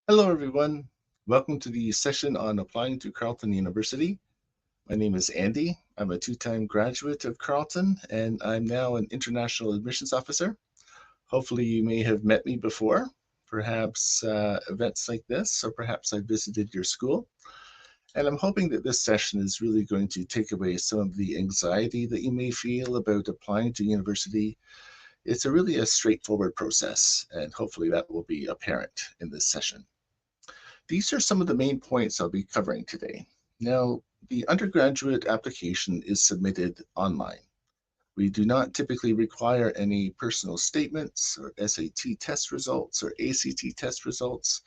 Hello, everyone. Welcome to the session on applying to Carleton University. My name is Andy. I'm a two-time graduate of Carleton, and I'm now an international admissions officer. Hopefully, you may have met me before, perhaps events like this, or perhaps I visited your school. And I'm hoping that this session is really going to take away some of the anxiety that you may feel about applying to university. It's really a straightforward process, and hopefully that will be apparent in this session. These are some of the main points I'll be covering today. Now, the undergraduate application is submitted online. We do not typically require any personal statements or SAT test results or ACT test results.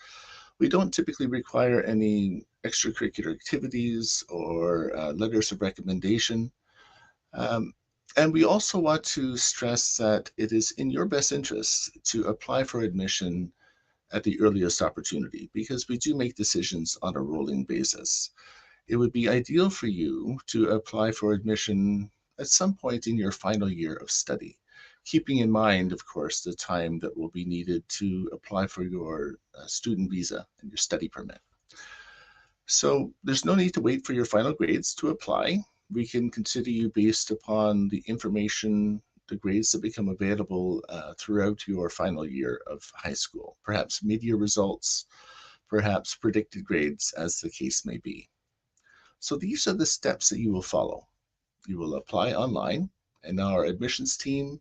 We don't typically require any extracurricular activities or letters of recommendation. Um, and we also want to stress that it is in your best interest to apply for admission at the earliest opportunity because we do make decisions on a rolling basis. It would be ideal for you to apply for admission at some point in your final year of study, keeping in mind, of course, the time that will be needed to apply for your student visa and your study permit. So there's no need to wait for your final grades to apply. We can consider you based upon the information, the grades that become available throughout your final year of high school, perhaps mid-year results, perhaps predicted grades, as the case may be. So these are the steps that you will follow. You will apply online, and our admissions team,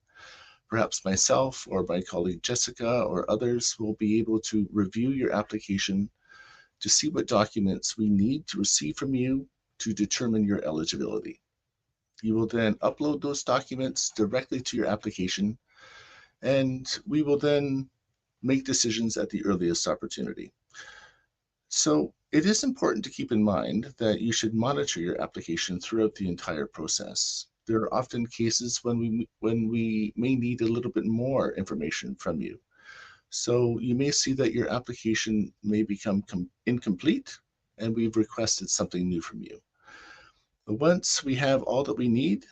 perhaps myself or my colleague Jessica or others, will be able to review your application to see what documents we need to receive from you to determine your eligibility. You will then upload those documents directly to your application, and we will then make decisions at the earliest opportunity. So it is important to keep in mind that you should monitor your application throughout the entire process. There are often cases when we may need a little bit more information from you. So you may see that your application may become incomplete and we've requested something new from you. But once we have all that we need,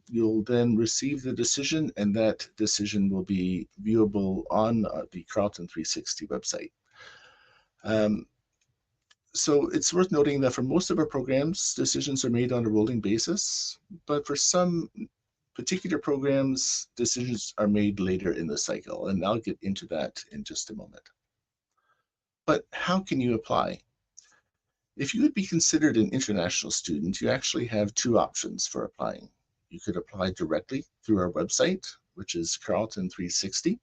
you'll then receive the decision and that decision will be viewable on the Carleton 360 website. Um, so it's worth noting that for most of our programs, decisions are made on a rolling basis, but for some particular programs, decisions are made later in the cycle, and I'll get into that in just a moment. But how can you apply? If you would be considered an international student, you actually have two options for applying. You could apply directly through our website, which is Carleton 360.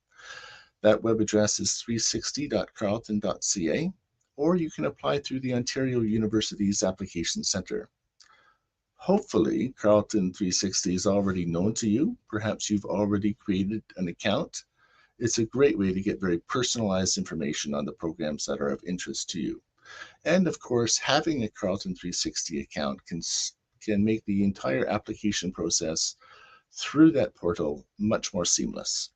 That web address is 360.carleton.ca, or you can apply through the Ontario University's Application Centre. Hopefully, Carleton 360 is already known to you. Perhaps you've already created an account. It's a great way to get very personalized information on the programs that are of interest to you. And of course, having a Carleton 360 account can make the entire application process through that portal much more seamless.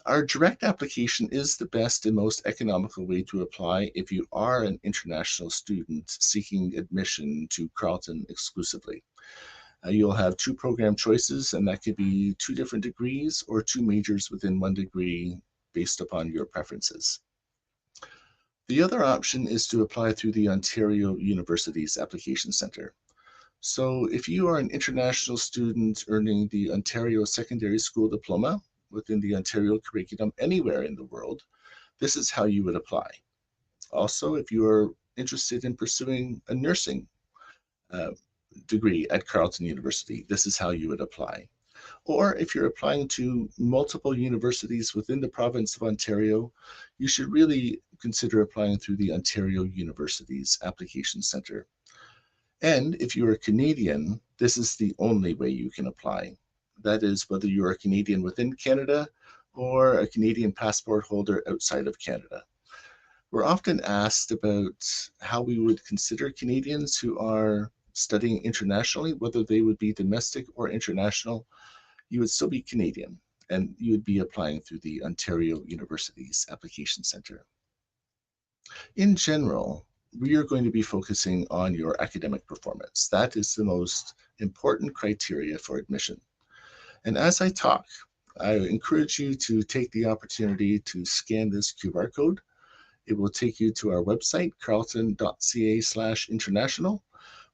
Our direct application is the best and most economical way to apply if you are an international student seeking admission to Carleton exclusively. You'll have two program choices, and that could be two different degrees or two majors within one degree based upon your preferences. The other option is to apply through the Ontario University's Application Centre. So if you are an international student earning the Ontario Secondary School Diploma within the Ontario curriculum anywhere in the world, this is how you would apply. Also, if you are interested in pursuing a nursing uh, degree at Carleton University, this is how you would apply. Or if you're applying to multiple universities within the province of Ontario, you should really consider applying through the Ontario University's Application Centre. And if you're a Canadian, this is the only way you can apply. That is whether you're a Canadian within Canada or a Canadian passport holder outside of Canada. We're often asked about how we would consider Canadians who are studying internationally, whether they would be domestic or international. You would still be Canadian, and you would be applying through the Ontario University's Application Centre. In general, we are going to be focusing on your academic performance. That is the most important criteria for admission. And as I talk, I encourage you to take the opportunity to scan this QR code. It will take you to our website, carleton.ca/international,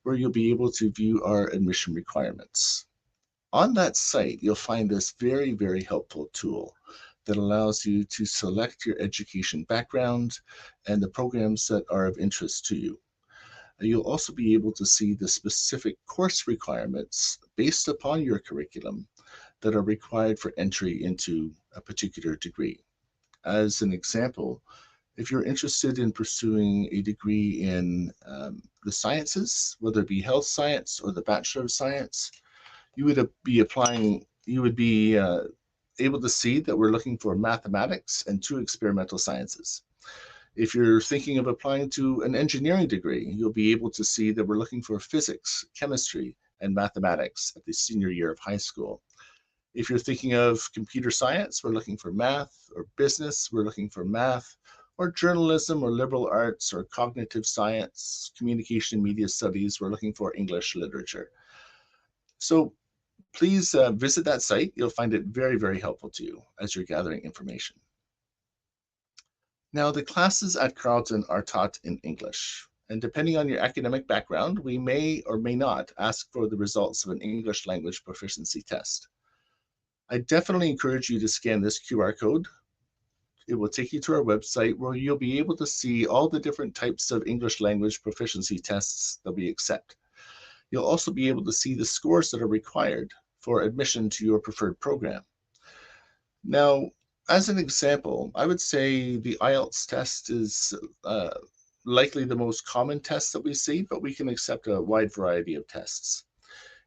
where you'll be able to view our admission requirements. On that site, you'll find this very, very helpful tool that allows you to select your education background and the programs that are of interest to you. You'll also be able to see the specific course requirements based upon your curriculum that are required for entry into a particular degree. As an example, if you're interested in pursuing a degree in the sciences, whether it be health science or the Bachelor of Science, you would be able to see that we're looking for mathematics and 2 experimental sciences. If you're thinking of applying to an engineering degree, you'll be able to see that we're looking for physics, chemistry, and mathematics at the senior year of high school. If you're thinking of computer science, we're looking for math, or business, we're looking for math, or journalism, or liberal arts, or cognitive science, communication and media studies, we're looking for English literature. So please visit that site. You'll find it very, very helpful to you as you're gathering information. Now, the classes at Carleton are taught in English, and depending on your academic background, we may or may not ask for the results of an English language proficiency test. I definitely encourage you to scan this QR code. It will take you to our website where you'll be able to see all the different types of English language proficiency tests that we accept. You'll also be able to see the scores that are required for admission to your preferred program. Now, as an example, I would say the IELTS test is likely the most common test that we see, but we can accept a wide variety of tests.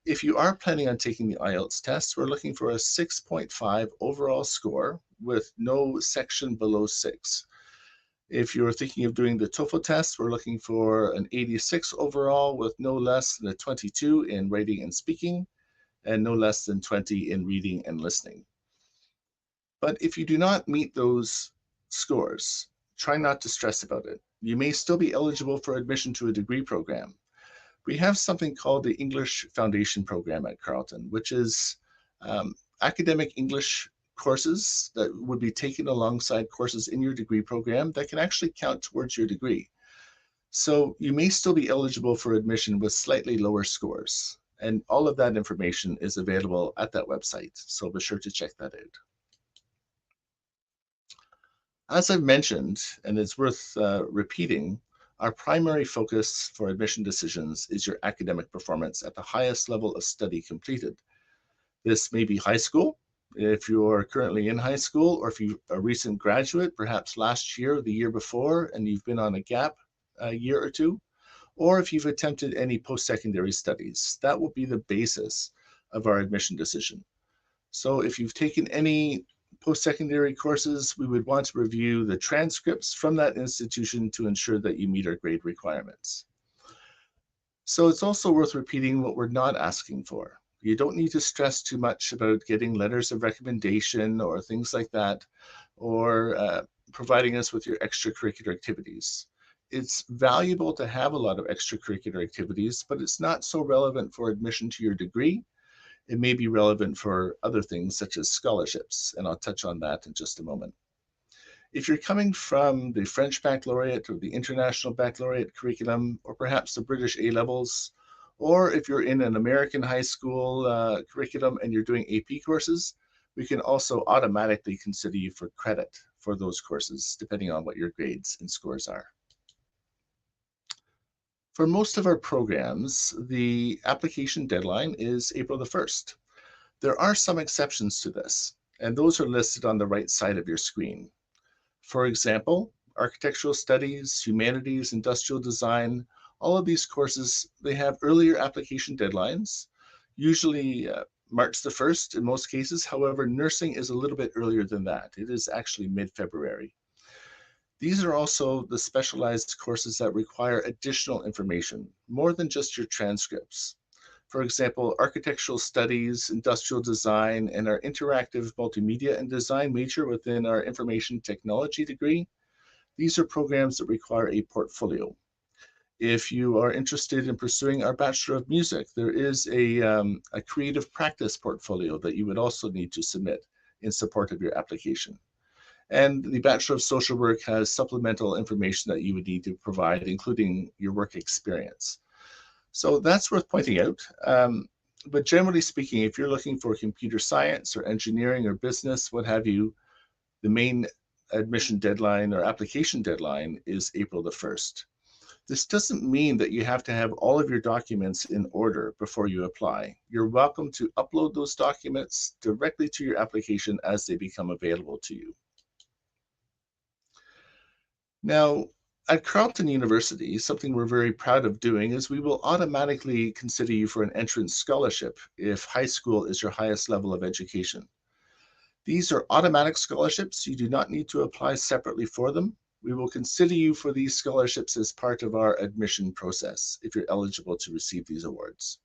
If you are planning on taking the IELTS test, we're looking for a 6.5 overall score with no section below 6. If you're thinking of doing the TOEFL test, we're looking for an 86 overall with no less than a 22 in writing and speaking, and no less than 20 in reading and listening. But if you do not meet those scores, try not to stress about it. You may still be eligible for admission to a degree program. We have something called the English Foundation Program at Carleton, which is academic English courses that would be taken alongside courses in your degree program that can actually count towards your degree. So you may still be eligible for admission with slightly lower scores. And all of that information is available at that website. So be sure to check that out. As I've mentioned, and it's worth repeating, our primary focus for admission decisions is your academic performance at the highest level of study completed. This may be high school, if you're currently in high school, or if you're a recent graduate, perhaps last year or the year before, and you've been on a gap a year or two, or if you've attempted any post-secondary studies. That will be the basis of our admission decision. So if you've taken any post-secondary courses, we would want to review the transcripts from that institution to ensure that you meet our grade requirements. So it's also worth repeating what we're not asking for. You don't need to stress too much about getting letters of recommendation or things like that, or providing us with your extracurricular activities. It's valuable to have a lot of extracurricular activities, but it's not so relevant for admission to your degree. It may be relevant for other things such as scholarships, and I'll touch on that in just a moment. If you're coming from the French Baccalaureate or the International Baccalaureate curriculum, or perhaps the British A-levels, or if you're in an American high school curriculum and you're doing AP courses, we can also automatically consider you for credit for those courses, depending on what your grades and scores are. For most of our programs, the application deadline is April the 1st. There are some exceptions to this, and those are listed on the right side of your screen. For example, architectural studies, humanities, industrial design, all of these courses, they have earlier application deadlines, usually March the 1st in most cases. However, nursing is a little bit earlier than that. It is actually mid-February. These are also the specialized courses that require additional information, more than just your transcripts. For example, architectural studies, industrial design, and our interactive multimedia and design major within our information technology degree. These are programs that require a portfolio. If you are interested in pursuing our Bachelor of Music, there is a creative practice portfolio that you would also need to submit in support of your application. And the Bachelor of Social Work has supplemental information that you would need to provide, including your work experience. So that's worth pointing out. But generally speaking, if you're looking for computer science or engineering or business, what have you, the main admission deadline or application deadline is April the 1st. This doesn't mean that you have to have all of your documents in order before you apply. You're welcome to upload those documents directly to your application as they become available to you. Now, at Carleton University, something we're very proud of doing is we will automatically consider you for an entrance scholarship if high school is your highest level of education. These are automatic scholarships. You do not need to apply separately for them. We will consider you for these scholarships as part of our admission process if you're eligible to receive these awards.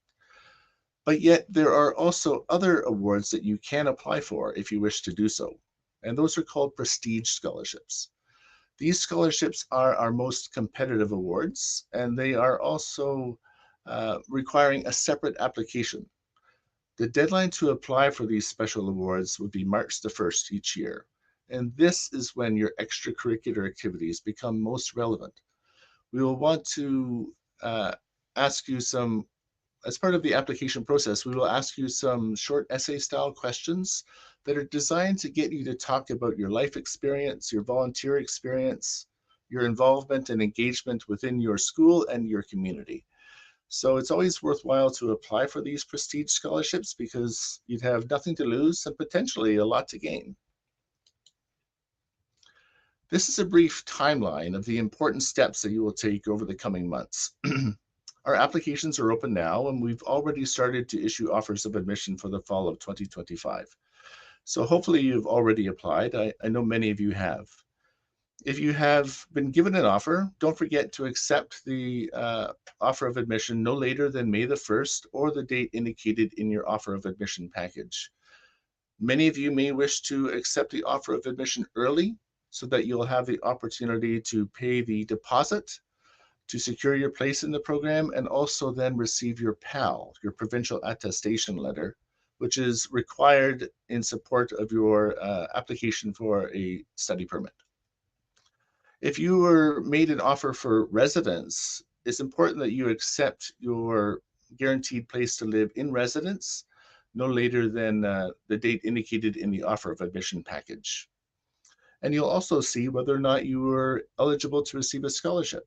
But yet there are also other awards that you can apply for if you wish to do so, and those are called prestige scholarships. These scholarships are our most competitive awards, and they are also requiring a separate application. The deadline to apply for these special awards would be March the 1st each year. And this is when your extracurricular activities become most relevant. We will want to ask you some, as part of the application process, we will ask you some short essay style questions that are designed to get you to talk about your life experience, your volunteer experience, your involvement and engagement within your school and your community. So it's always worthwhile to apply for these prestige scholarships because you'd have nothing to lose and potentially a lot to gain. This is a brief timeline of the important steps that you will take over the coming months. Our applications are open now, and we've already started to issue offers of admission for the fall of 2025. So hopefully you've already applied. I know many of you have. If you have been given an offer, don't forget to accept the offer of admission no later than May the 1st or the date indicated in your offer of admission package. Many of you may wish to accept the offer of admission early so that you'll have the opportunity to pay the deposit to secure your place in the program and also then receive your PAL, your provincial attestation letter, which is required in support of your application for a study permit. If you were made an offer for residence, it's important that you accept your guaranteed place to live in residence no later than the date indicated in the offer of admission package. And you'll also see whether or not you were eligible to receive a scholarship.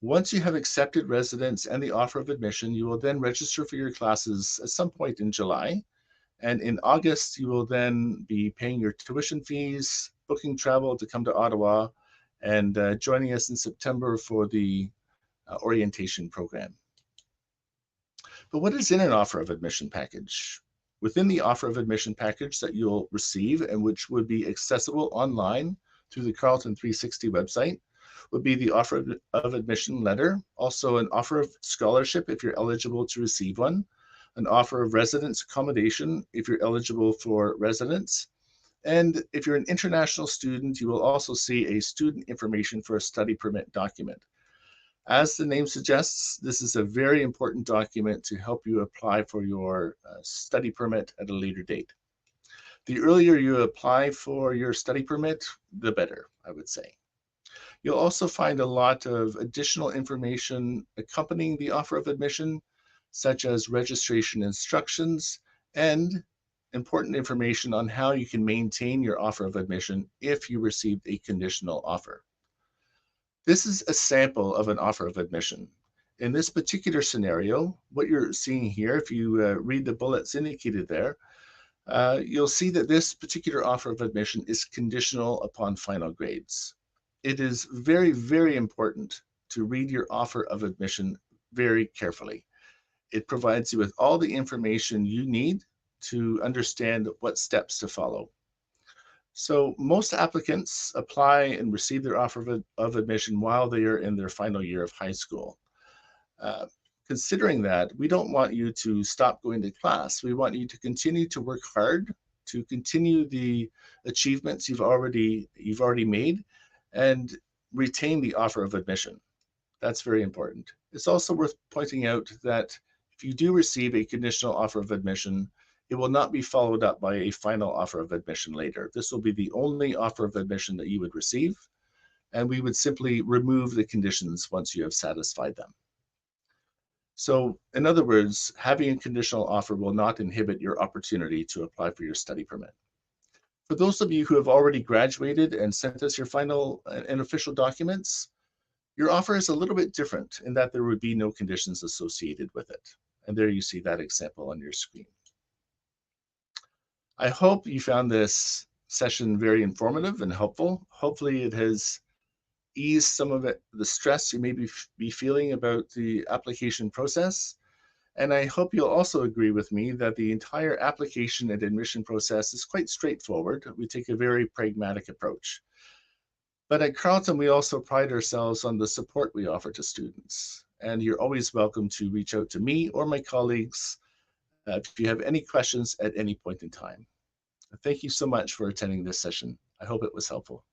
Once you have accepted residence and the offer of admission, you will then register for your classes at some point in July. And in August, you will then be paying your tuition fees, booking travel to come to Ottawa, and joining us in September for the orientation program. But what is in an offer of admission package? Within the offer of admission package that you'll receive and which would be accessible online through the Carleton 360 website would be the offer of admission letter, also an offer of scholarship if you're eligible to receive one, an offer of residence accommodation if you're eligible for residence, and if you're an international student, you will also see a student information for a study permit document. As the name suggests, this is a very important document to help you apply for your study permit at a later date. The earlier you apply for your study permit, the better, I would say. You'll also find a lot of additional information accompanying the offer of admission, such as registration instructions and important information on how you can maintain your offer of admission if you received a conditional offer. This is a sample of an offer of admission. In this particular scenario, what you're seeing here, if you read the bullets indicated there, you'll see that this particular offer of admission is conditional upon final grades. It is very, very important to read your offer of admission very carefully. It provides you with all the information you need to understand what steps to follow. So most applicants apply and receive their offer of admission while they are in their final year of high school. Considering that, we don't want you to stop going to class. We want you to continue to work hard, to continue the achievements you've already made, and retain the offer of admission. That's very important. It's also worth pointing out that if you do receive a conditional offer of admission, it will not be followed up by a final offer of admission later. This will be the only offer of admission that you would receive, and we would simply remove the conditions once you have satisfied them. So in other words, having a conditional offer will not inhibit your opportunity to apply for your study permit. For those of you who have already graduated and sent us your final and official documents, your offer is a little bit different in that there would be no conditions associated with it. And there you see that example on your screen. I hope you found this session very informative and helpful. Hopefully it has eased some of the stress you may be feeling about the application process. And I hope you'll also agree with me that the entire application and admission process is quite straightforward. We take a very pragmatic approach. But at Carleton, we also pride ourselves on the support we offer to students. And you're always welcome to reach out to me or my colleagues if you have any questions at any point in time. Thank you so much for attending this session. I hope it was helpful.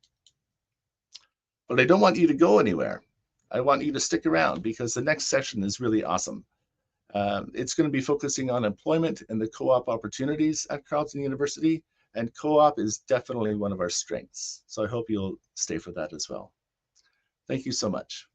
But I don't want you to go anywhere. I want you to stick around because the next session is really awesome. It's going to be focusing on employment and the co-op opportunities at Carleton University, and co-op is definitely one of our strengths. So I hope you'll stay for that as well. Thank you so much.